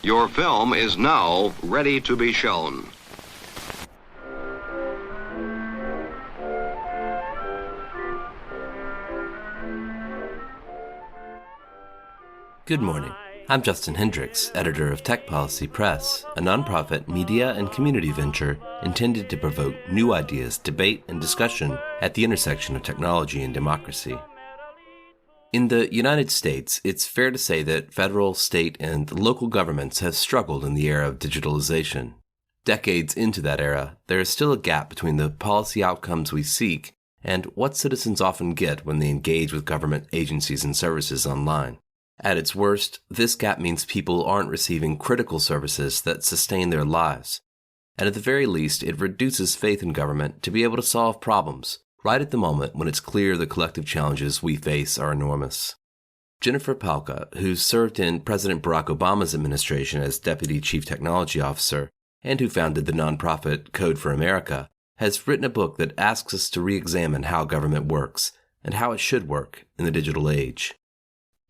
Your film is now ready to be shown. Good morning. I'm Justin Hendricks, editor of Tech Policy Press, a nonprofit media and community venture intended to provoke new ideas, debate, and discussion at the intersection of technology and democracy. In the United States, it's fair to say that federal, state, and local governments have struggled in the era of digitalization. Decades into that era, there is still a gap between the policy outcomes we seek and what citizens often get when they engage with government agencies and services online. At its worst, this gap means people aren't receiving critical services that sustain their lives. And at the very least, it reduces faith in government to be able to solve problems right at the moment when it's clear the collective challenges we face are enormous. Jennifer Pahlka, who served in President Barack Obama's administration as Deputy Chief Technology Officer and who founded the nonprofit Code for America, has written a book that asks us to re-examine how government works and how it should work in the digital age.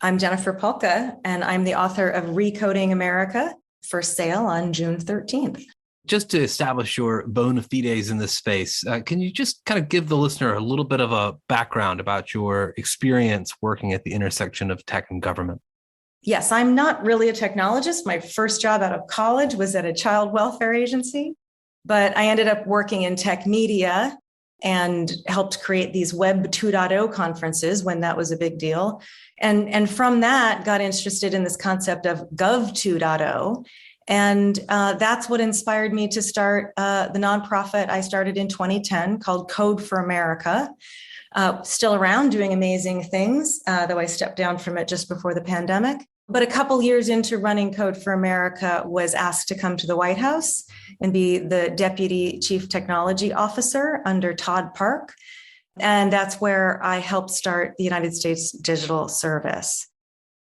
I'm Jennifer Pahlka, and I'm the author of Recoding America, for sale on June 13th. Just to establish your bona fides in this space, can you just kind of give the listener a little bit of a background about your experience working at the intersection of tech and government? Yes, I'm not really a technologist. My first job out of college was at a child welfare agency, but I ended up working in tech media and helped create these Web 2.0 conferences when that was a big deal. And from that, got interested in this concept of Gov 2.0. And that's what inspired me to start the nonprofit I started in 2010 called Code for America. Still around doing amazing things, though I stepped down from it just before the pandemic. But a couple years into running Code for America, was asked to come to the White House and be the Deputy Chief Technology Officer under Todd Park. And that's where I helped start the United States Digital Service.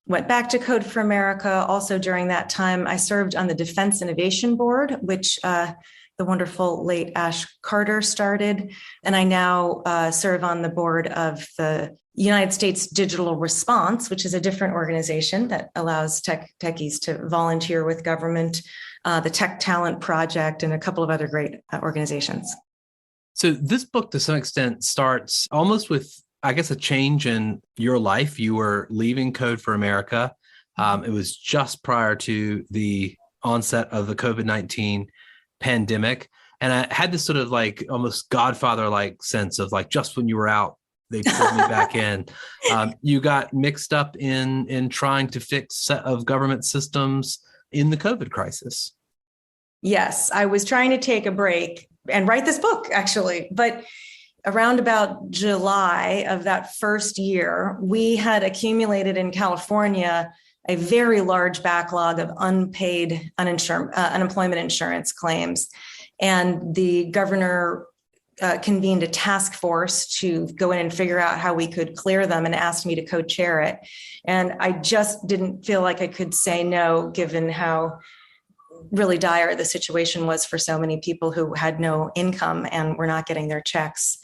Went back to Code for America. Also during that time, I served on the Defense Innovation Board, which the wonderful late Ash Carter started. And I now serve on the board of the United States Digital Response, which is a different organization that allows techies to volunteer with government, the Tech Talent Project, and a couple of other great organizations. So this book, to some extent, starts almost with, I guess, a change in your life. You were leaving Code for America. It was just prior to the onset of the COVID-19 pandemic. And I had this sort of like almost Godfather-like sense of like, just when you were out, they pulled me back in. You got mixed up in trying to fix a set of government systems in the COVID crisis. Yes, I was trying to take a break and write this book, actually. But around about July of that first year, we had accumulated in California a very large backlog of unpaid unemployment insurance claims. And the governor convened a task force to go in and figure out how we could clear them and asked me to co-chair it. And I just didn't feel like I could say no, given how really dire the situation was for so many people who had no income and were not getting their checks.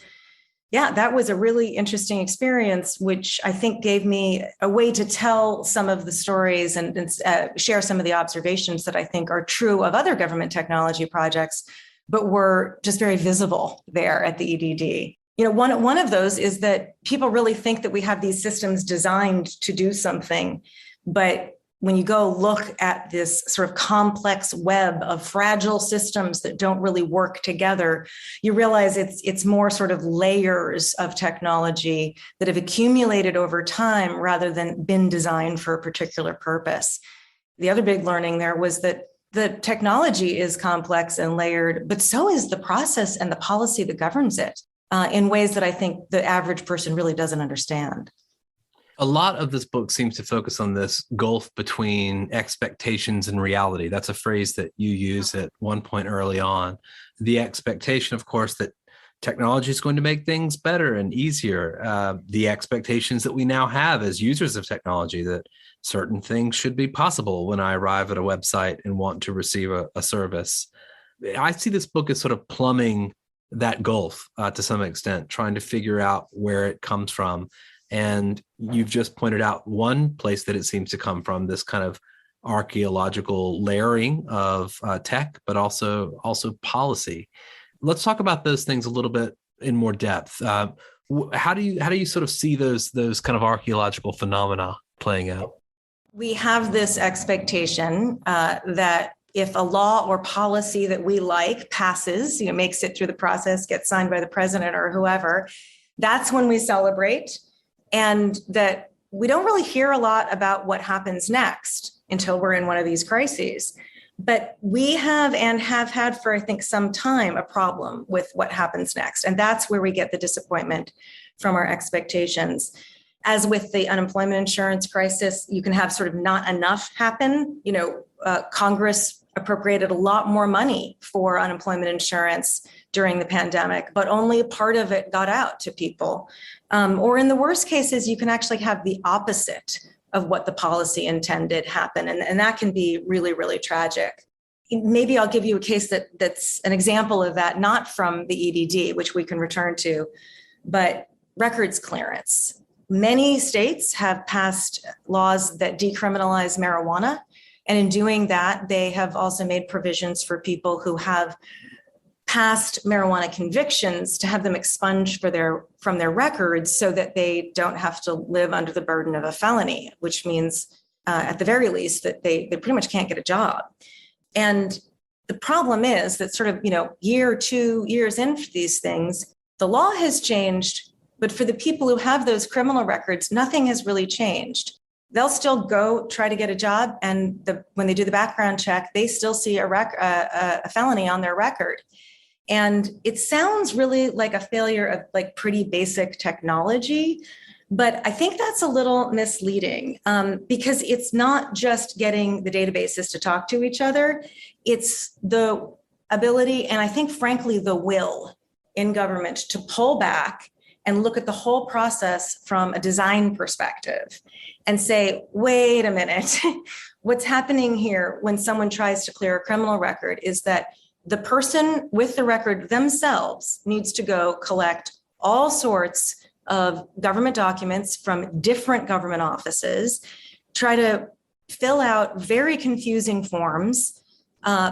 Yeah, that was a really interesting experience, which I think gave me a way to tell some of the stories and share some of the observations that I think are true of other government technology projects, but were just very visible there at the EDD. You know, one of those is that people really think that we have these systems designed to do something, but when you go look at this sort of complex web of fragile systems that don't really work together, you realize it's more sort of layers of technology that have accumulated over time rather than been designed for a particular purpose. The other big learning there was that the technology is complex and layered, but so is the process and the policy that governs it in ways that I think the average person really doesn't understand. A lot of this book seems to focus on this gulf between expectations and reality. That's a phrase that you use at one point early on. The expectation, of course, that technology is going to make things better and easier. The expectations that we now have as users of technology, that certain things should be possible when I arrive at a website and want to receive a service. I see this book as sort of plumbing that gulf to some extent, trying to figure out where it comes from. And you've just pointed out one place that it seems to come from, this kind of archaeological layering of tech, but also policy. Let's talk about those things a little bit in more depth. How do you sort of see those kind of archaeological phenomena playing out? We have this expectation that if a law or policy that we like passes, makes it through the process, gets signed by the president or whoever, that's when we celebrate. And that we don't really hear a lot about what happens next until we're in one of these crises. But we have and have had for, I think, some time, a problem with what happens next. And that's where we get the disappointment from our expectations. As with the unemployment insurance crisis, you can have sort of not enough happen. Congress appropriated a lot more money for unemployment insurance during the pandemic, but only part of it got out to people. Or in the worst cases, you can actually have the opposite of what the policy intended happen. And that can be really, really tragic. Maybe I'll give you a case that's an example of that, not from the EDD, which we can return to, but records clearance. Many states have passed laws that decriminalize marijuana. And in doing that, they have also made provisions for people who have past marijuana convictions to have them expunged from their records so that they don't have to live under the burden of a felony, which means at the very least that they pretty much can't get a job. And the problem is that sort of, year or 2 years into these things, the law has changed, but for the people who have those criminal records, nothing has really changed. They'll still go try to get a job, and when they do the background check, they still see a felony on their record. And it sounds really like a failure of like pretty basic technology, but I think that's a little misleading because it's not just getting the databases to talk to each other. It's the ability, and I think frankly, the will in government to pull back and look at the whole process from a design perspective and say, wait a minute, what's happening here when someone tries to clear a criminal record is that the person with the record themselves needs to go collect all sorts of government documents from different government offices, try to fill out very confusing forms,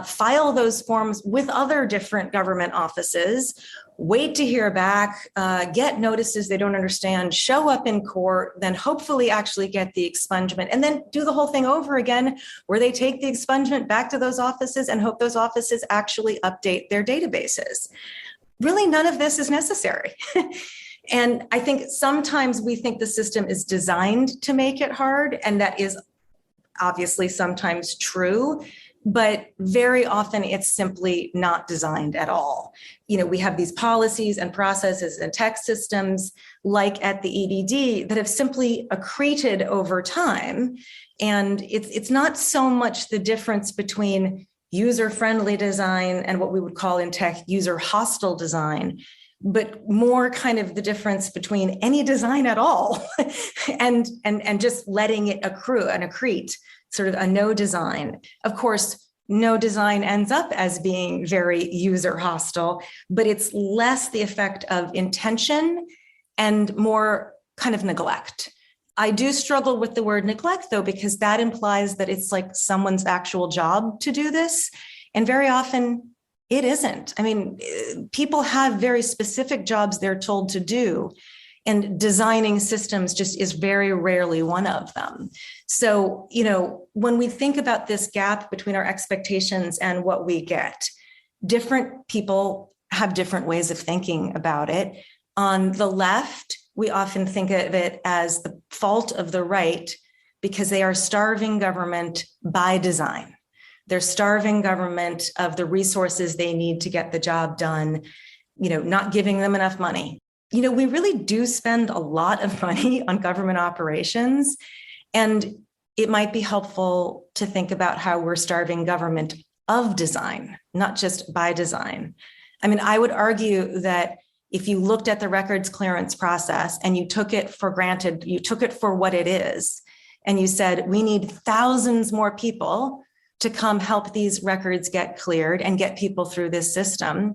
file those forms with other different government offices, wait to hear back, get notices they don't understand, show up in court, then hopefully actually get the expungement, and then do the whole thing over again where they take the expungement back to those offices and hope those offices actually update their databases. Really, none of this is necessary. And I think sometimes we think the system is designed to make it hard, and that is obviously sometimes true. But very often it's simply not designed at all. We have these policies and processes and tech systems like at the EDD that have simply accreted over time. And it's not so much the difference between user-friendly design and what we would call in tech user-hostile design, but more kind of the difference between any design at all and just letting it accrue and accrete, sort of a no design. Of course, no design ends up as being very user hostile, but it's less the effect of intention and more kind of neglect. I do struggle with the word neglect, though, because that implies that it's like someone's actual job to do this. And very often it isn't. I mean, people have very specific jobs they're told to do, and designing systems just is very rarely one of them. So, when we think about this gap between our expectations and what we get, different people have different ways of thinking about it. On the left, we often think of it as the fault of the right because they are starving government by design. They're starving government of the resources they need to get the job done, not giving them enough money. We really do spend a lot of money on government operations, and it might be helpful to think about how we're starving government of design, not just by design. I mean, I would argue that if you looked at the records clearance process and you took it for granted, you took it for what it is, and you said, we need thousands more people to come help these records get cleared and get people through this system,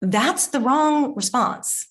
that's the wrong response.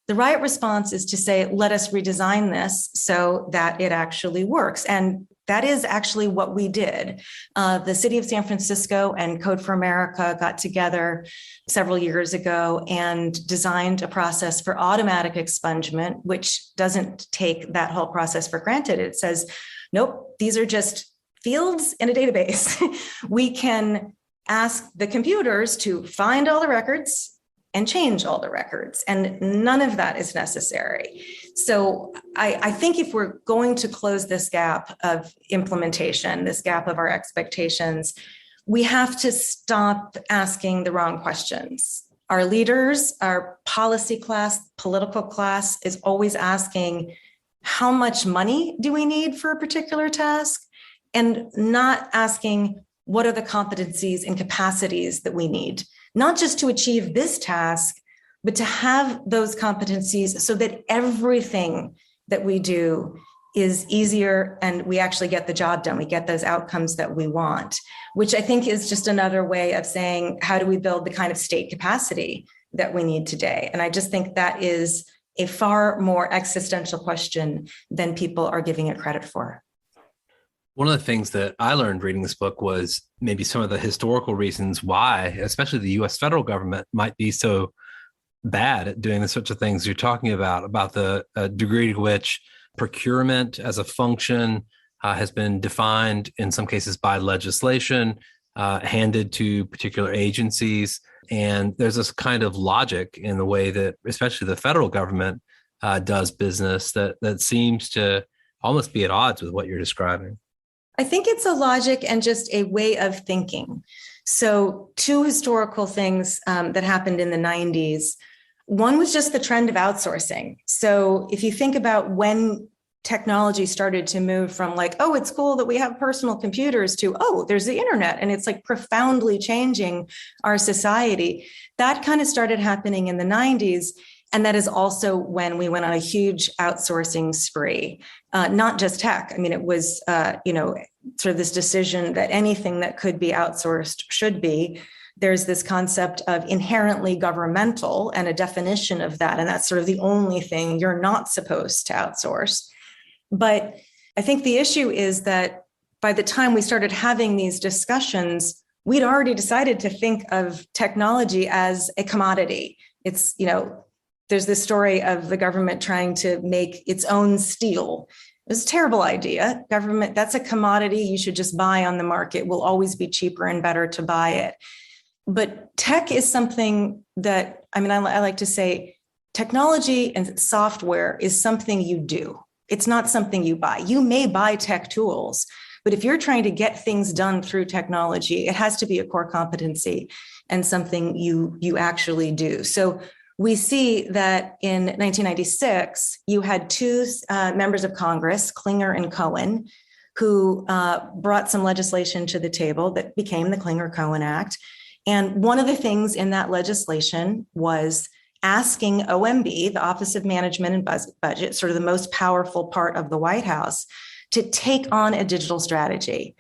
The right response is to say, let us redesign this so that it actually works. And that is actually what we did. The city of San Francisco and Code for America got together several years ago and designed a process for automatic expungement, which doesn't take that whole process for granted. It says, nope, these are just fields in a database. We can ask the computers to find all the records and change all the records. And none of that is necessary. So I think if we're going to close this gap of implementation, this gap of our expectations, we have to stop asking the wrong questions. Our leaders, our policy class, political class is always asking, how much money do we need for a particular task? And not asking, what are the competencies and capacities that we need? Not just to achieve this task, but to have those competencies so that everything that we do is easier and we actually get the job done. We get those outcomes that we want, which I think is just another way of saying, how do we build the kind of state capacity that we need today? And I just think that is a far more existential question than people are giving it credit for. One of the things that I learned reading this book was maybe some of the historical reasons why, especially the U.S. federal government, might be so bad at doing the sorts of things you're talking about the degree to which procurement as a function has been defined in some cases by legislation, handed to particular agencies. And there's this kind of logic in the way that especially the federal government does business that seems to almost be at odds with what you're describing. I think it's a logic and just a way of thinking. So two historical things that happened in the 90s. One was just the trend of outsourcing. So if you think about when technology started to move from like, oh, it's cool that we have personal computers to, oh, there's the internet, and it's like profoundly changing our society. That kind of started happening in the 90s. And that is also when we went on a huge outsourcing spree, not just tech. I mean, it was, sort of this decision that anything that could be outsourced should be. There's this concept of inherently governmental and a definition of that. And that's sort of the only thing you're not supposed to outsource. But I think the issue is that by the time we started having these discussions, we'd already decided to think of technology as a commodity. It's, there's this story of the government trying to make its own steel. It was a terrible idea. Government, that's a commodity you should just buy on the market. Will always be cheaper and better to buy it. But tech is something that, I like to say, technology and software is something you do. It's not something you buy. You may buy tech tools, but if you're trying to get things done through technology, it has to be a core competency and something you actually do. So we see that in 1996, you had two members of Congress, Clinger and Cohen, who brought some legislation to the table that became the Clinger-Cohen Act. And one of the things in that legislation was asking OMB, the Office of Management and Budget, sort of the most powerful part of the White House, to take on a digital strategy.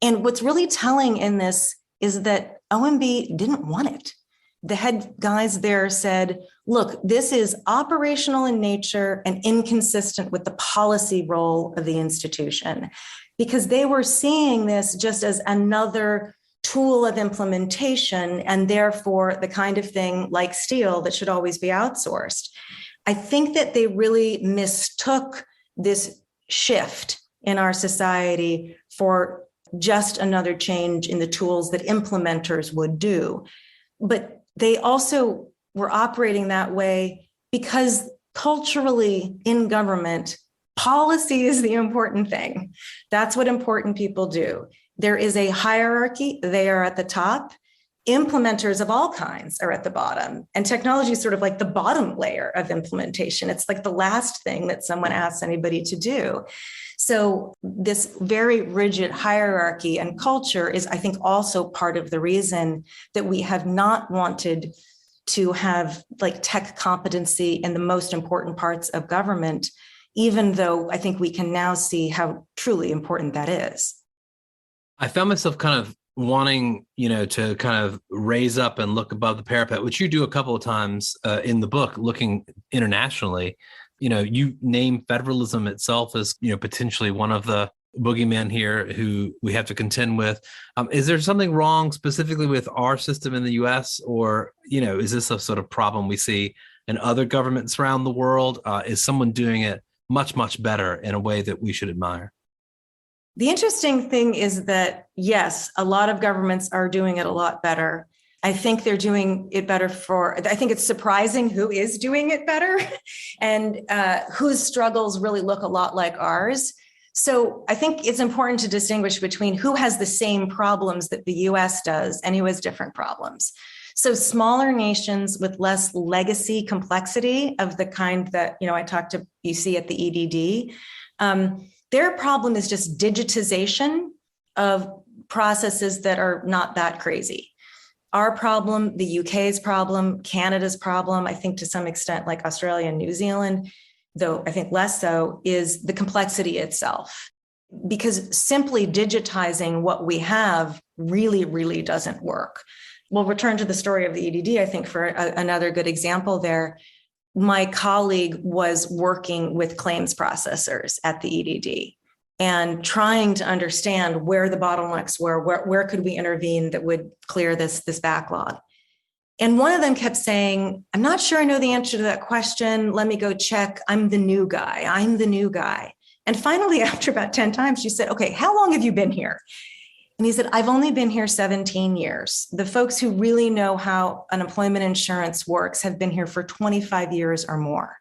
And what's really telling in this is that OMB didn't want it. The head guys there said, look, this is operational in nature and inconsistent with the policy role of the institution, because they were seeing this just as another tool of implementation and therefore the kind of thing like steel that should always be outsourced. I think that they really mistook this shift in our society for just another change in the tools that implementers would do. But they also were operating that way because culturally in government, policy is the important thing. That's what important people do. There is a hierarchy. They are at the top. Implementers of all kinds are at the bottom. And technology is sort of like the bottom layer of implementation. It's like the last thing that someone asks anybody to do. So this very rigid hierarchy and culture is, I think, also part of the reason that we have not wanted to have like tech competency in the most important parts of government, even though I think we can now see how truly important that is. I found myself kind of wanting, to kind of raise up and look above the parapet, which you do a couple of times in the book, looking internationally. You name federalism itself as, potentially one of the boogeyman here who we have to contend with. Is there something wrong specifically with our system in the US, or, is this a sort of problem we see in other governments around the world? Is someone doing it much, much better in a way that we should admire? The interesting thing is that, yes, a lot of governments are doing it a lot better. I think they're doing it better I think it's surprising who is doing it better and whose struggles really look a lot like ours. So I think it's important to distinguish between who has the same problems that the US does and who has different problems. So smaller nations with less legacy complexity of the kind that, you see at the EDD, their problem is just digitization of processes that are not that crazy. Our problem, the UK's problem, Canada's problem, I think to some extent like Australia and New Zealand, though I think less so, is the complexity itself. Because simply digitizing what we have really, really doesn't work. We'll return to the story of the EDD, I think, for another good example there. My colleague was working with claims processors at the EDD and trying to understand where the bottlenecks were, where could we intervene that would clear this backlog. And one of them kept saying, I'm not sure I know the answer to that question. Let me go check. I'm the new guy. And finally, after about 10 times, she said, okay, how long have you been here? And he said, I've only been here 17 years. The folks who really know how unemployment insurance works have been here for 25 years or more.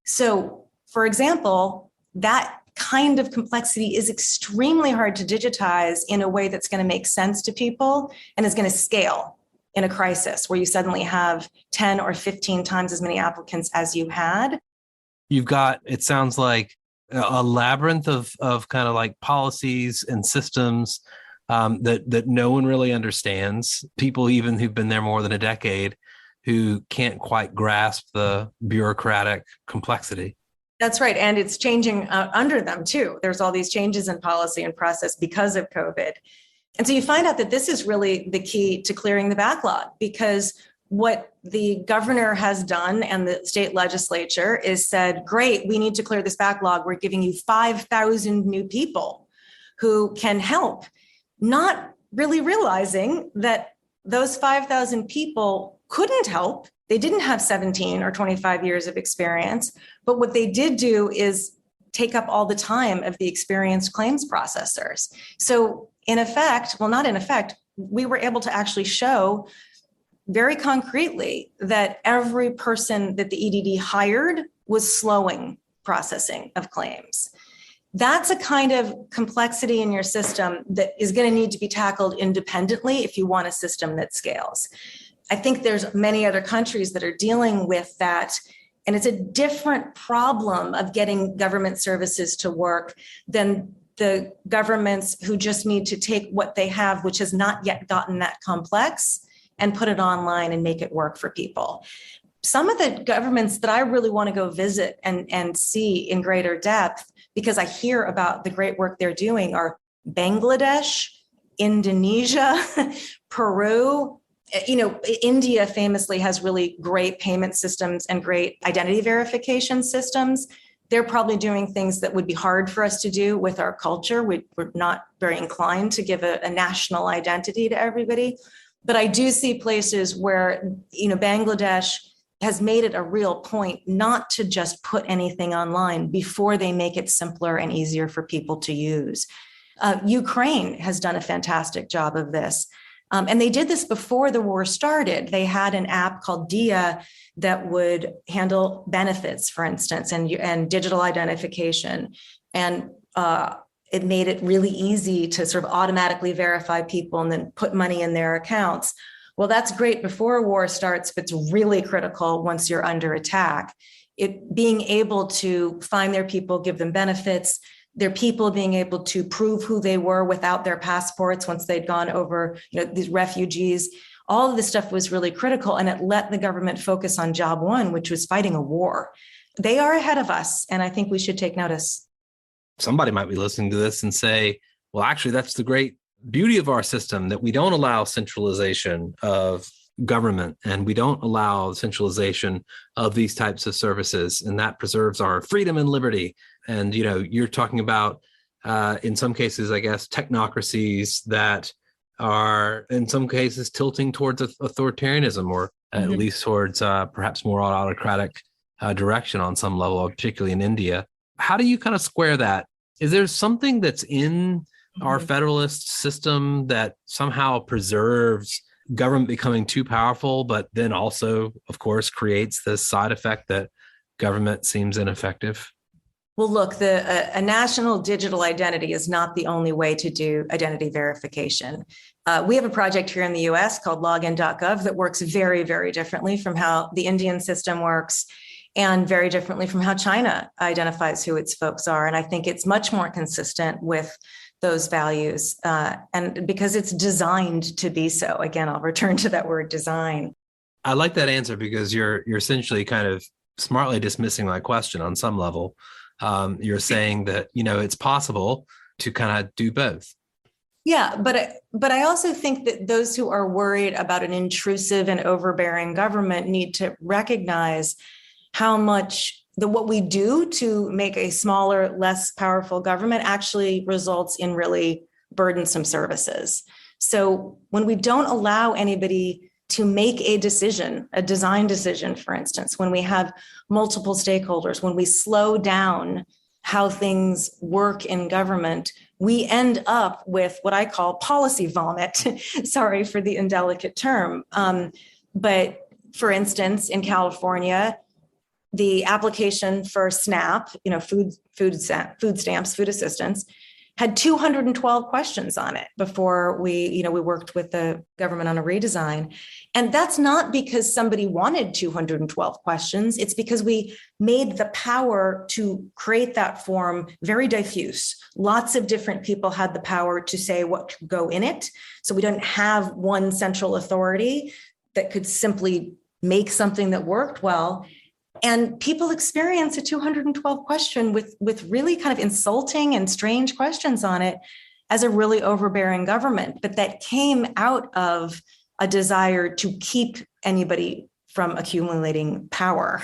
So, for example, that kind of complexity is extremely hard to digitize in a way that's going to make sense to people and is going to scale in a crisis where you suddenly have 10 or 15 times as many applicants as you had. You've got, it sounds like, a labyrinth of kind of like policies and systems that no one really understands. People even who've been there more than a decade who can't quite grasp the bureaucratic complexity. That's right. And it's changing under them too. There's all these changes in policy and process because of COVID. And so you find out that this is really the key to clearing the backlog, because what the governor has done and the state legislature is said, great, we need to clear this backlog. We're giving you 5,000 new people who can help, not really realizing that those 5,000 people couldn't help. They didn't have 17 or 25 years of experience, but what they did do is take up all the time of the experienced claims processors. So in effect, well, not in effect, we were able to actually show very concretely that every person that the EDD hired was slowing processing of claims. That's a kind of complexity in your system that is going to need to be tackled independently if you want a system that scales. I think there's many other countries that are dealing with that. And it's a different problem of getting government services to work than the governments who just need to take what they have, which has not yet gotten that complex, and put it online and make it work for people. Some of the governments that I really want to go visit and see in greater depth, because I hear about the great work they're doing, are Bangladesh, Indonesia, Peru. India famously has really great payment systems and great identity verification systems. They're probably doing things that would be hard for us to do with our culture. We're not very inclined to give a national identity to everybody. But I do see places where, Bangladesh has made it a real point not to just put anything online before they make it simpler and easier for people to use. Ukraine has done a fantastic job of this. And they did this before the war started. They had an app called Dia that would handle benefits, for instance, and digital identification. And it made it really easy to sort of automatically verify people and then put money in their accounts. Well, that's great before a war starts, but it's really critical once you're under attack. Being able to find their people, give them benefits, their people being able to prove who they were without their passports once they'd gone over, these refugees, all of this stuff was really critical. And it let the government focus on job one, which was fighting a war. They are ahead of us, and I think we should take notice. Somebody might be listening to this and say, well, actually, that's the great beauty of our system, that we don't allow centralization of government and we don't allow centralization of these types of services, and that preserves our freedom and liberty. And you're talking about in some cases, I guess, technocracies that are in some cases tilting towards authoritarianism, or at least towards perhaps more autocratic direction on some level, particularly in India. How do you kind of square that? Is there something that's in our federalist system that somehow preserves government becoming too powerful, but then also, of course, creates this side effect that government seems ineffective? Well, look, a national digital identity is not the only way to do identity verification. We have a project here in the US called login.gov that works very, very differently from how the Indian system works, and very differently from how China identifies who its folks are. And I think it's much more consistent with those values, and because it's designed to be so. Again, I'll return to that word design. I like that answer because you're essentially kind of smartly dismissing my question on some level. You're saying that, it's possible to kind of do both. Yeah, but I also think that those who are worried about an intrusive and overbearing government need to recognize how much what we do to make a smaller, less powerful government actually results in really burdensome services. So when we don't allow anybody to make a decision, a design decision, for instance, when we have multiple stakeholders, when we slow down how things work in government, we end up with what I call policy vomit. Sorry for the indelicate term. But for instance, in California, the application for SNAP, food stamps, food assistance, had 212 questions on it before we worked with the government on a redesign. And that's not because somebody wanted 212 questions. It's because we made the power to create that form very diffuse. Lots of different people had the power to say what could go in it. So we don't have one central authority that could simply make something that worked well. And people experience a 212 question with really kind of insulting and strange questions on it as a really overbearing government. But that came out of a desire to keep anybody from accumulating power.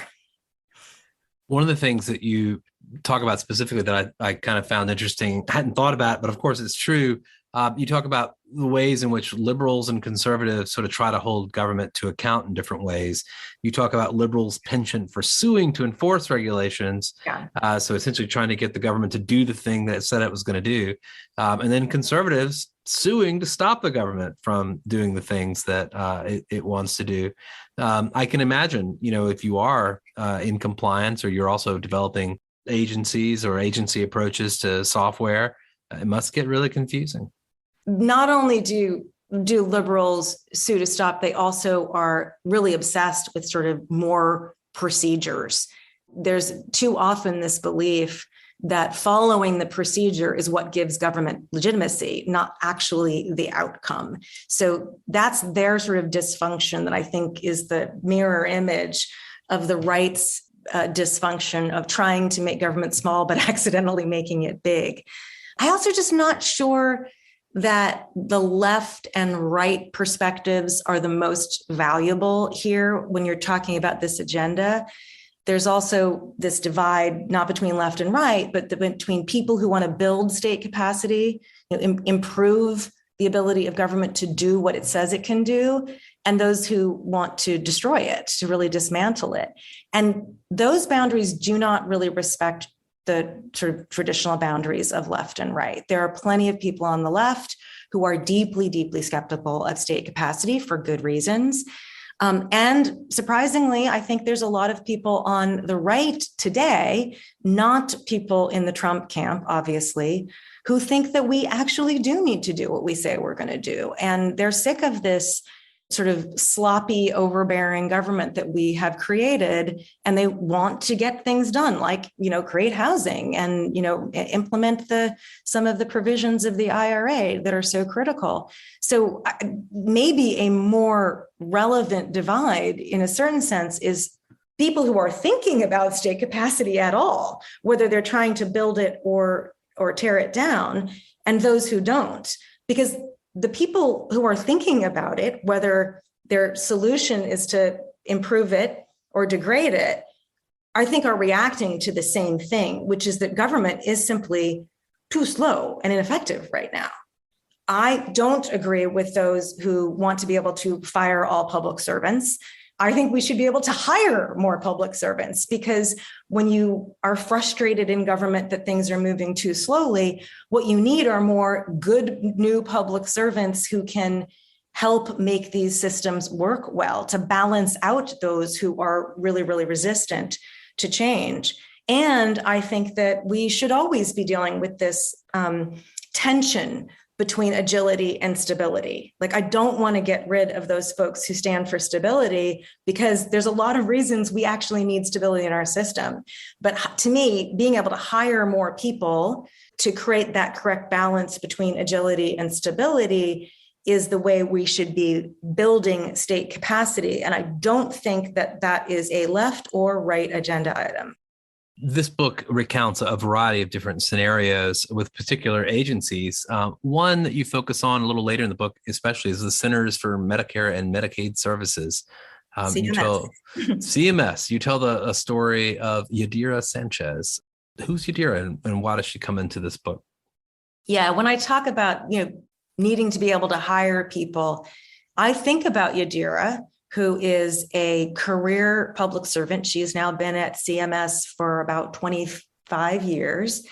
One of the things that you talk about specifically that I kind of found interesting, I hadn't thought about, but of course it's true. You talk about the ways in which liberals and conservatives sort of try to hold government to account in different ways. You talk about liberals' penchant for suing to enforce regulations. Yeah. So essentially trying to get the government to do the thing that it said it was going to do. And then conservatives suing to stop the government from doing the things that it wants to do. I can imagine, if you are in compliance or you're also developing agencies or agency approaches to software, it must get really confusing. Not only do liberals sue to stop, they also are really obsessed with sort of more procedures. There's too often this belief that following the procedure is what gives government legitimacy, not actually the outcome. So that's their sort of dysfunction that I think is the mirror image of the right's dysfunction of trying to make government small, but accidentally making it big. I also just not sure that the left and right perspectives are the most valuable here when you're talking about this agenda. There's also this divide, not between left and right, but between people who want to build state capacity, improve the ability of government to do what it says it can do, and those who want to destroy it, to really dismantle it. And those boundaries do not really respect the sort of traditional boundaries of left and right. There are plenty of people on the left who are deeply, deeply skeptical of state capacity for good reasons. And surprisingly, I think there's a lot of people on the right today, not people in the Trump camp, obviously, who think that we actually do need to do what we say we're going to do. And they're sick of this sort of sloppy, overbearing government that we have created, and they want to get things done, like, create housing and, implement some of the provisions of the IRA that are so critical. So maybe a more relevant divide in a certain sense is people who are thinking about state capacity at all, whether they're trying to build it or tear it down, and those who don't, because the people who are thinking about it, whether their solution is to improve it or degrade it, I think are reacting to the same thing, which is that government is simply too slow and ineffective right now. I don't agree with those who want to be able to fire all public servants. I think we should be able to hire more public servants, because when you are frustrated in government that things are moving too slowly, what you need are more good new public servants who can help make these systems work well, to balance out those who are really, really resistant to change. And I think that we should always be dealing with this tension between agility and stability. Like, I don't want to get rid of those folks who stand for stability, because there's a lot of reasons we actually need stability in our system. But to me, being able to hire more people to create that correct balance between agility and stability is the way we should be building state capacity. And I don't think that that is a left or right agenda item. This book recounts a variety of different scenarios with particular agencies. One that you focus on a little later in the book, especially, is the Centers for Medicare and Medicaid Services. CMS. CMS. You tell a story of Yadira Sanchez. Who's Yadira, and why does she come into this book? Yeah, when I talk about needing to be able to hire people, I think about Yadira, who is a career public servant. She has now been at CMS for about 25 years.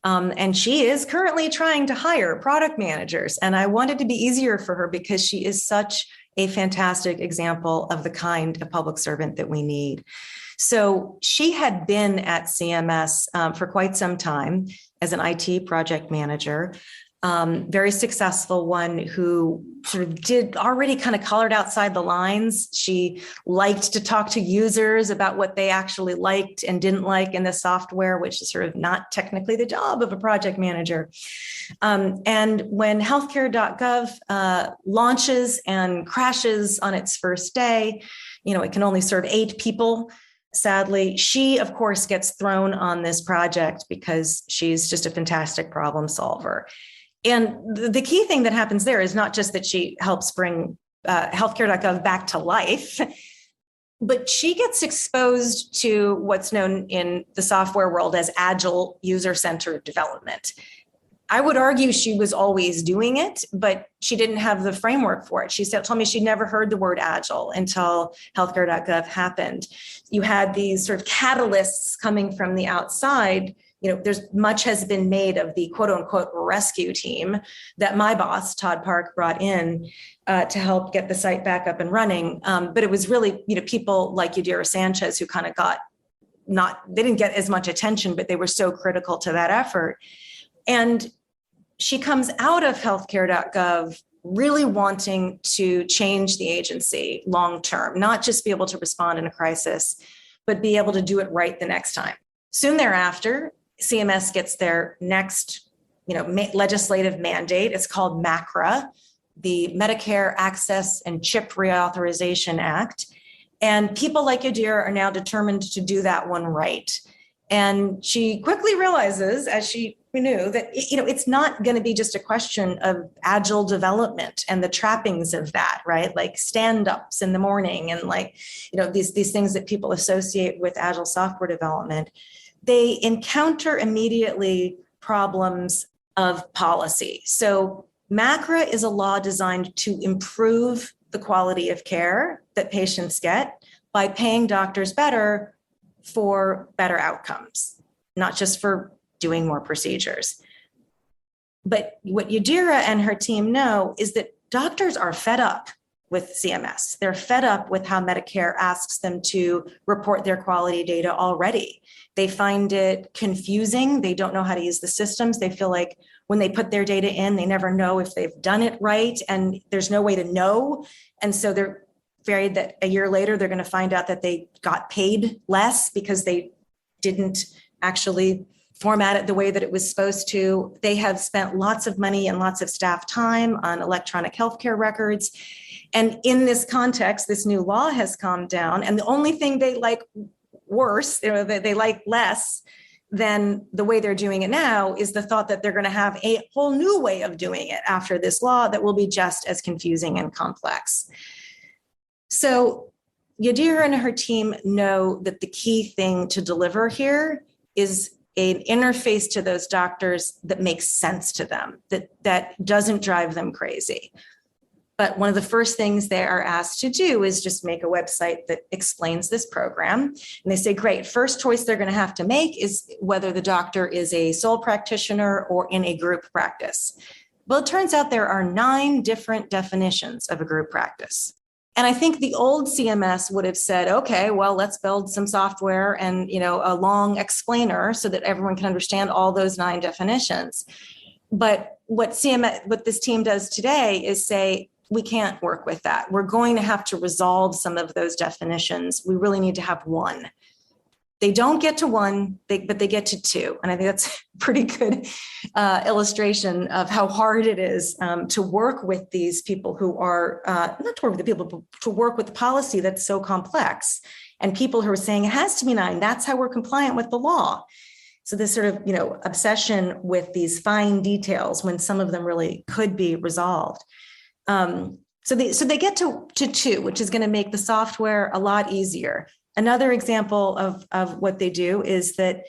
And she is currently trying to hire product managers. And I wanted to be easier for her because she is such a fantastic example of the kind of public servant that we need. So she had been at CMS for quite some time as an IT project manager. Very successful one who sort of did already kind of colored outside the lines. She liked to talk to users about what they actually liked and didn't like in the software, which is sort of not technically the job of a project manager. And when healthcare.gov launches and crashes on its first day, it can only serve 8 people. Sadly, she, of course, gets thrown on this project because she's just a fantastic problem solver. And the key thing that happens there is not just that she helps bring healthcare.gov back to life, but she gets exposed to what's known in the software world as agile user-centered development. I would argue she was always doing it, but she didn't have the framework for it. She told me she'd never heard the word agile until healthcare.gov happened. You had these sort of catalysts coming from the outside. There's much has been made of the quote unquote rescue team that my boss, Todd Park, brought in to help get the site back up and running. But it was really, people like Yadira Sanchez who kind of they didn't get as much attention, but they were so critical to that effort. And she comes out of healthcare.gov really wanting to change the agency long term, not just be able to respond in a crisis, but be able to do it right the next time. Soon thereafter, CMS gets their next, legislative mandate. It's called MACRA, the Medicare Access and Chip Reauthorization Act. And people like Yadira are now determined to do that one right. And she quickly realizes, as she knew, that it's not going to be just a question of agile development and the trappings of that, right? Like stand-ups in the morning and these things that people associate with agile software development. They encounter immediately problems of policy. So MACRA is a law designed to improve the quality of care that patients get by paying doctors better for better outcomes, not just for doing more procedures. But what Yadira and her team know is that doctors are fed up with CMS. They're fed up with how Medicare asks them to report their quality data already. They find it confusing. They don't know how to use the systems. They feel like when they put their data in, they never know if they've done it right, and there's no way to know. And so they're afraid that a year later, they're going to find out that they got paid less because they didn't actually format it the way that it was supposed to. They have spent lots of money and lots of staff time on electronic healthcare records. And in this context, this new law has calmed down. And the only thing they like worse, they like less than the way they're doing it now, is the thought that they're going to have a whole new way of doing it after this law that will be just as confusing and complex. So Yadira and her team know that the key thing to deliver here is an interface to those doctors that makes sense to them, that doesn't drive them crazy. But one of the first things they are asked to do is just make a website that explains this program. And they say, great, first choice they're going to have to make is whether the doctor is a sole practitioner or in a group practice. Well, it turns out there are 9 different definitions of a group practice. And I think the old CMS would have said, okay, well, let's build some software and, a long explainer so that everyone can understand all those 9 definitions. But what this team does today is say, we can't work with that. We're going to have to resolve some of those definitions. We really need to have one. They don't get to one, but they get to 2. And I think that's a pretty good illustration of how hard it is to work with these people who are, not to work with the people, but to work with the policy that's so complex. And people who are saying it has to be 9, that's how we're compliant with the law. So this sort of, obsession with these fine details when some of them really could be resolved. So they get to 2, which is going to make the software a lot easier. Another example of what they do is that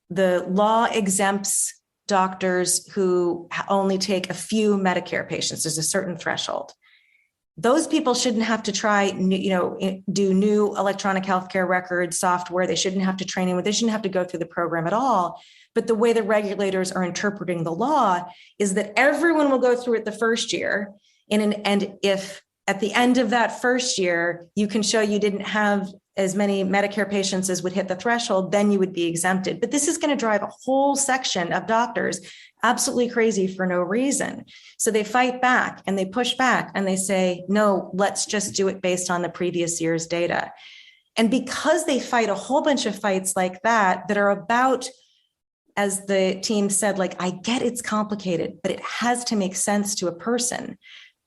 the law exempts doctors who only take a few Medicare patients. There's a certain threshold. Those people shouldn't have to try, do new electronic healthcare record software. They shouldn't have to train anyone. They shouldn't have to go through the program at all. But the way the regulators are interpreting the law is that everyone will go through it the first year. And if at the end of that first year, you can show you didn't have as many Medicare patients as would hit the threshold, then you would be exempted. But this is going to drive a whole section of doctors absolutely crazy for no reason. So they fight back and they push back and they say, no, let's just do it based on the previous year's data. And because they fight a whole bunch of fights like that are about, as the team said, like, I get it's complicated, but it has to make sense to a person.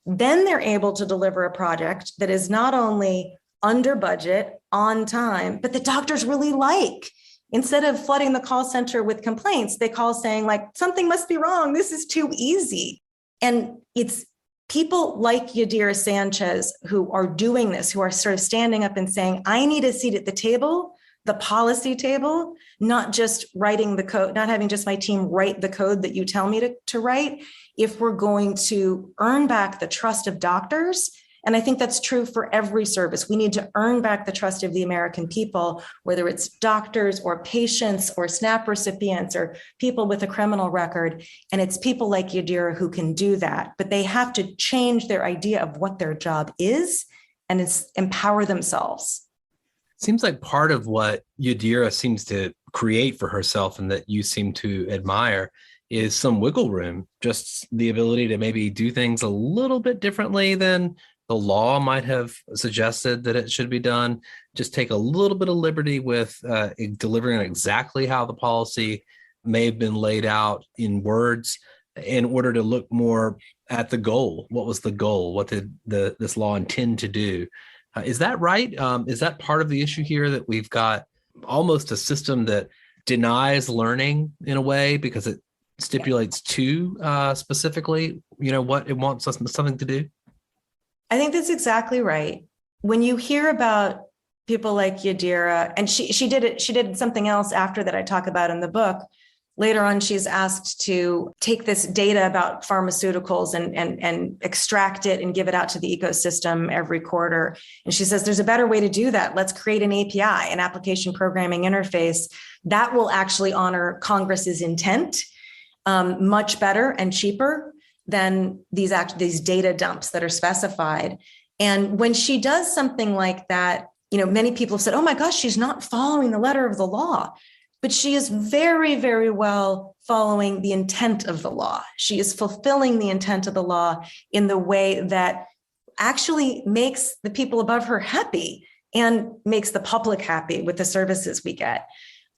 Then they're able to deliver a project that is not only under budget, on time, but the doctors really like. Instead of flooding the call center with complaints, they call saying, like, something must be wrong. This is too easy. And it's people like Yadira Sanchez who are doing this, who are sort of standing up and saying, I need a seat at the table, the policy table, not just writing the code, not having just my team write the code that you tell me to write, if we're going to earn back the trust of doctors. And I think that's true for every service. We need to earn back the trust of the American people, whether it's doctors or patients or SNAP recipients or people with a criminal record. And it's people like Yadira who can do that, but they have to change their idea of what their job is and it's empower themselves. Seems like part of what Yadira seems to create for herself and that you seem to admire is some wiggle room, just the ability to maybe do things a little bit differently than the law might have suggested that it should be done. Just take a little bit of liberty with delivering exactly how the policy may have been laid out in words in order to look more at the goal. What was the goal? What did this law intend to do? Is that right? Is that part of the issue here, that we've got almost a system that denies learning in a way because it stipulates too specifically, what it wants us something to do? I think that's exactly right. When you hear about people like Yadira, and she did something else after that I talk about in the book. Later on, she's asked to take this data about pharmaceuticals and extract it and give it out to the ecosystem every quarter. And she says, there's a better way to do that. Let's create an API, an application programming interface that will actually honor Congress's intent much better and cheaper than these data dumps that are specified. And when she does something like that, many people have said, oh my gosh, she's not following the letter of the law. But she is very, very well following the intent of the law. She is fulfilling the intent of the law in the way that actually makes the people above her happy and makes the public happy with the services we get.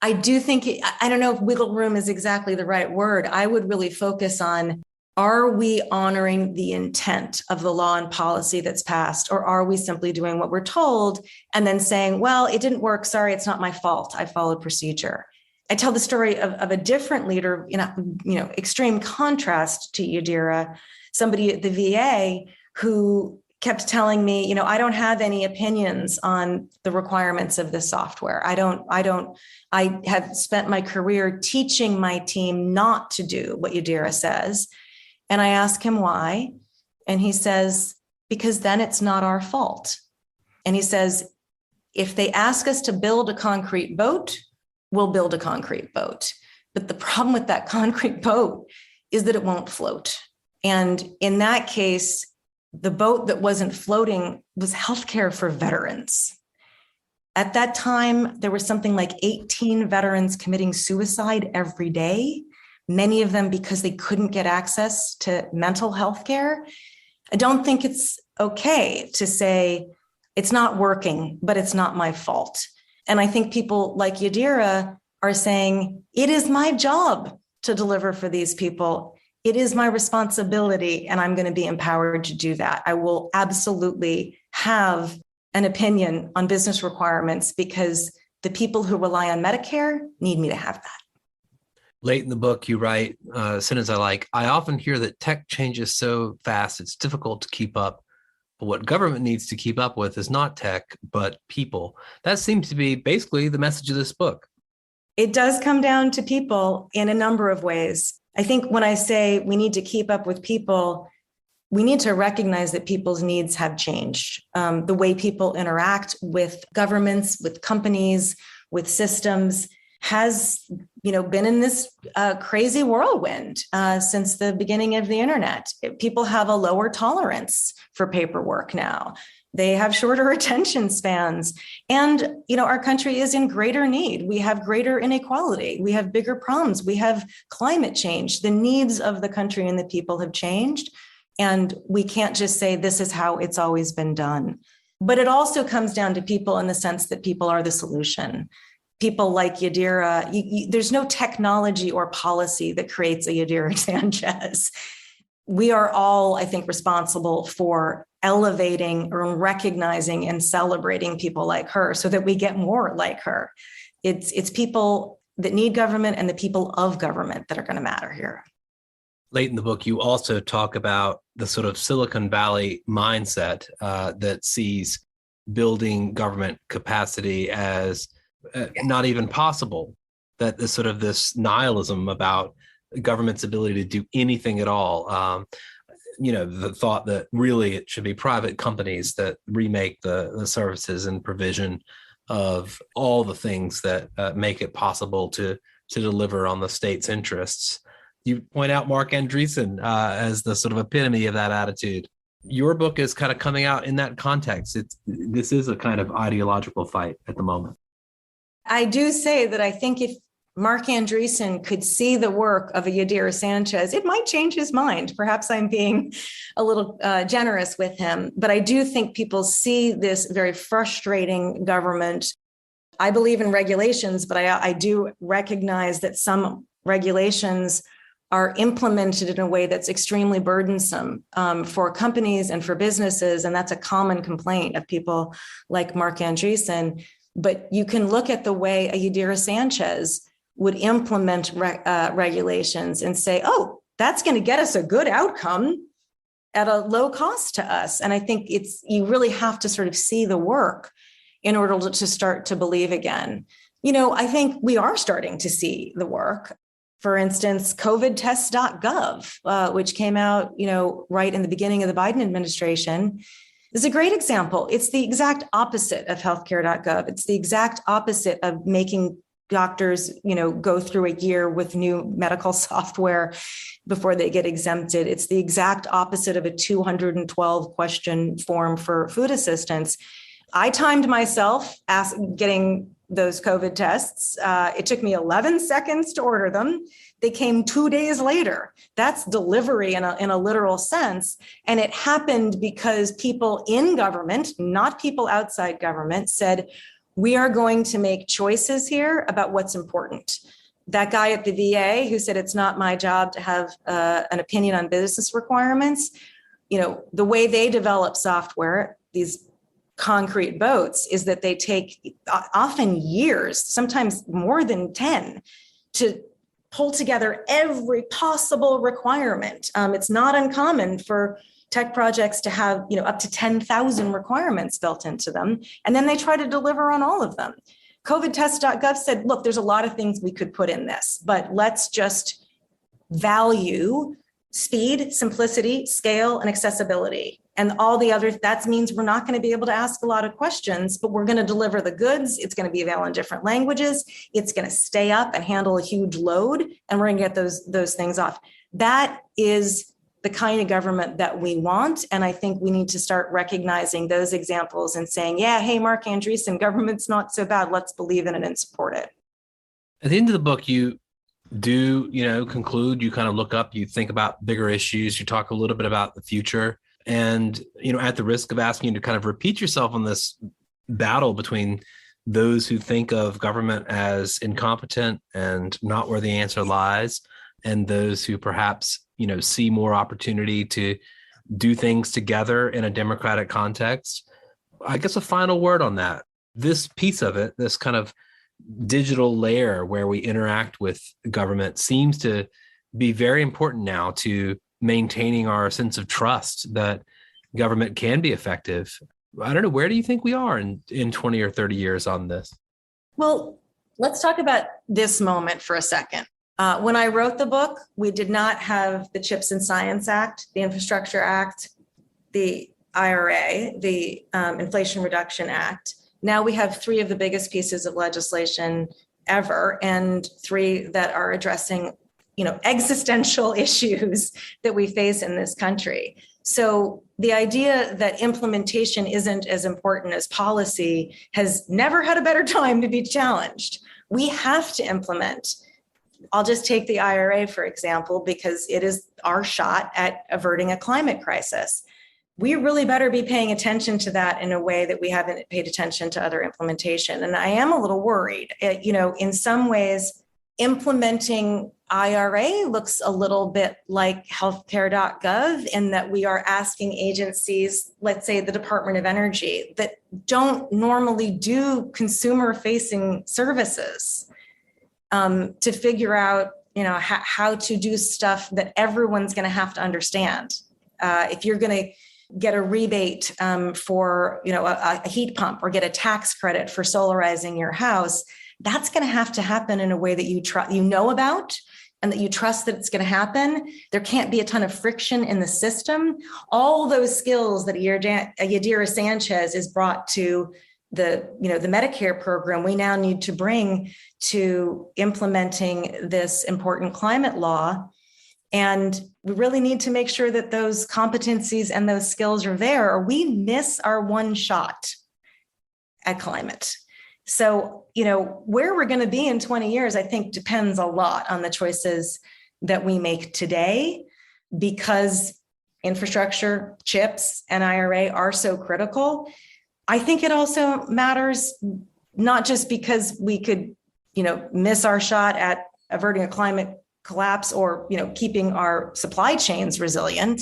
I do think, I don't know if wiggle room is exactly the right word. I would really focus on, are we honoring the intent of the law and policy that's passed, or are we simply doing what we're told and then saying, well, it didn't work. Sorry, it's not my fault. I followed procedure. I tell the story of a different leader, extreme contrast to Yadira, somebody at the VA who kept telling me, I don't have any opinions on the requirements of this software. I have spent my career teaching my team not to do what Yadira says. And I ask him why. And he says, because then it's not our fault. And he says, if they ask us to build a concrete boat, we'll build a concrete boat. But the problem with that concrete boat is that it won't float. And in that case, the boat that wasn't floating was healthcare for veterans. At that time, there was something like 18 veterans committing suicide every day, many of them because they couldn't get access to mental health care. I don't think it's okay to say it's not working, but it's not my fault. And I think people like Yadira are saying, it is my job to deliver for these people. It is my responsibility, and I'm going to be empowered to do that. I will absolutely have an opinion on business requirements because the people who rely on Medicare need me to have that. Late in the book, you write a sentence I like, I often hear that tech changes so fast, it's difficult to keep up. But what government needs to keep up with is not tech, but people. That seems to be basically the message of this book. It does come down to people in a number of ways. I think when I say we need to keep up with people, we need to recognize that people's needs have changed. The way people interact with governments, with companies, with systems has, been in this crazy whirlwind since the beginning of the internet. People have a lower tolerance for paperwork now. They have shorter attention spans. And, our country is in greater need. We have greater inequality. We have bigger problems. We have climate change. The needs of the country and the people have changed. And we can't just say this is how it's always been done. But it also comes down to people in the sense that people are the solution. People like Yadira, there's no technology or policy that creates a Yadira Sanchez. We are all, I think, responsible for elevating or recognizing and celebrating people like her so that we get more like her. It's people that need government and the people of government that are going to matter here. Late in the book, you also talk about the sort of Silicon Valley mindset that sees building government capacity as not even possible, that this sort of this nihilism about government's ability to do anything at all. The thought that really it should be private companies that remake the services and provision of all the things that make it possible to deliver on the state's interests. You point out Mark Andreessen as the sort of epitome of that attitude. Your book is kind of coming out in that context. This is a kind of ideological fight at the moment. I do say that I think if Mark Andreessen could see the work of a Yadira Sanchez, it might change his mind. Perhaps I'm being a little generous with him, but I do think people see this very frustrating government. I believe in regulations, but I do recognize that some regulations are implemented in a way that's extremely burdensome for companies and for businesses. And that's a common complaint of people like Mark Andreessen. But you can look at the way a Yadira Sanchez would implement regulations and say, oh, that's going to get us a good outcome at a low cost to us. And I think you really have to sort of see the work in order to start to believe again. I think we are starting to see the work. For instance, covidtest.gov, which came out, right in the beginning of the Biden administration, is a great example. It's the exact opposite of healthcare.gov. It's the exact opposite of making doctors, go through a year with new medical software before they get exempted. It's the exact opposite of a 212 question form for food assistance. I timed myself getting those COVID tests. It took me 11 seconds to order them. They came 2 days later. That's delivery in a literal sense. And it happened because people in government, not people outside government, said, we are going to make choices here about what's important. That guy at the VA who said, it's not my job to have an opinion on business requirements, the way they develop software, these concrete boats, is that they take often years, sometimes more than 10, to pull together every possible requirement. It's not uncommon for tech projects to have, up to 10,000 requirements built into them. And then they try to deliver on all of them. COVIDtest.gov said, look, there's a lot of things we could put in this, but let's just value speed, simplicity, scale, and accessibility. And all the other, that means we're not going to be able to ask a lot of questions, but we're going to deliver the goods. It's going to be available in different languages. It's going to stay up and handle a huge load, and we're going to get those things off. That is the kind of government that we want. And I think we need to start recognizing those examples and saying, yeah, hey, Mark Andreessen, government's not so bad. Let's believe in it and support it. At the end of the book, you do, conclude, you kind of look up, you think about bigger issues, you talk a little bit about the future. And, at the risk of asking you to kind of repeat yourself on this battle between those who think of government as incompetent and not where the answer lies, and those who perhaps, see more opportunity to do things together in a democratic context. I guess a final word on that. This piece of it, this kind of digital layer where we interact with government, seems to be very important now to maintaining our sense of trust that government can be effective. I don't know, where do you think we are in 20 or 30 years on this? Well, let's talk about this moment for a second. When I wrote the book, we did not have the CHIPS and Science Act, the Infrastructure Act, the IRA, the Inflation Reduction Act. Now we have 3 of the biggest pieces of legislation ever, and 3 that are addressing, existential issues that we face in this country. So the idea that implementation isn't as important as policy has never had a better time to be challenged. We have to implement. I'll just take the IRA, for example, because it is our shot at averting a climate crisis. We really better be paying attention to that in a way that we haven't paid attention to other implementation. And I am a little worried. In some ways, implementing IRA looks a little bit like healthcare.gov in that we are asking agencies, let's say the Department of Energy, that don't normally do consumer-facing services, to figure out, how to do stuff that everyone's going to have to understand. If you're going to get a rebate for, a heat pump, or get a tax credit for solarizing your house, that's going to have to happen in a way that you know about and that you trust that it's going to happen. There can't be a ton of friction in the system. All those skills that Yadira Sanchez is brought to the Medicare program, we now need to bring to implementing this important climate law. And we really need to make sure that those competencies and those skills are there, or we miss our one shot at climate. So, where we're going to be in 20 years, I think depends a lot on the choices that we make today, because infrastructure, CHIPS, and IRA are so critical. I think it also matters not just because we could, miss our shot at averting a climate collapse or, keeping our supply chains resilient,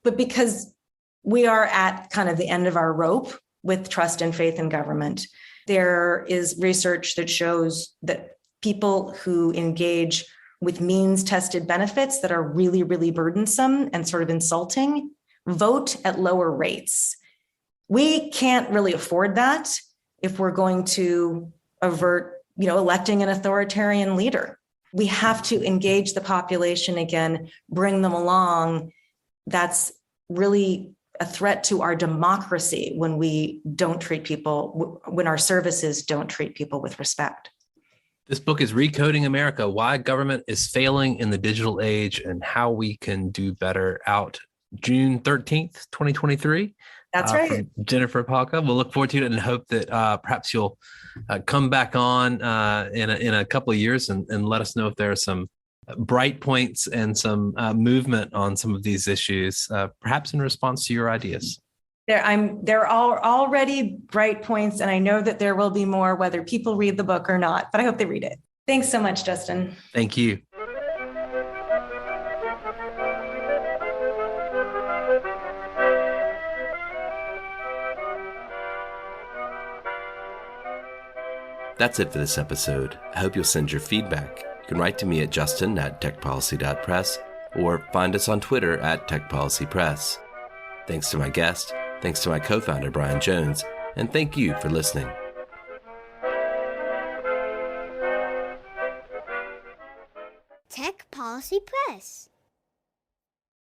but because we are at kind of the end of our rope with trust and faith in government. There is research that shows that people who engage with means-tested benefits that are really, really burdensome and sort of insulting vote at lower rates. We can't really afford that if we're going to avert, electing an authoritarian leader. We have to engage the population again, bring them along. That's really a threat to our democracy when we don't treat people, when our services don't treat people with respect. This book is Recoding America: Why Government is Failing in the Digital Age and How We Can Do Better, out June 13th, 2023. That's right. From Jennifer Pahlka. We'll look forward to it and hope that perhaps you'll come back on in a couple of years and let us know if there are some bright points and some movement on some of these issues, perhaps in response to your ideas. There are already bright points, and I know that there will be more, whether people read the book or not, but I hope they read it. Thanks so much, Justin. Thank you. That's it for this episode. I hope you'll send your feedback. You can write to me at justin@techpolicy.press or find us on Twitter @techpolicypress. Thanks to my guest, thanks to my co-founder, Brian Jones, and thank you for listening. Tech Policy Press.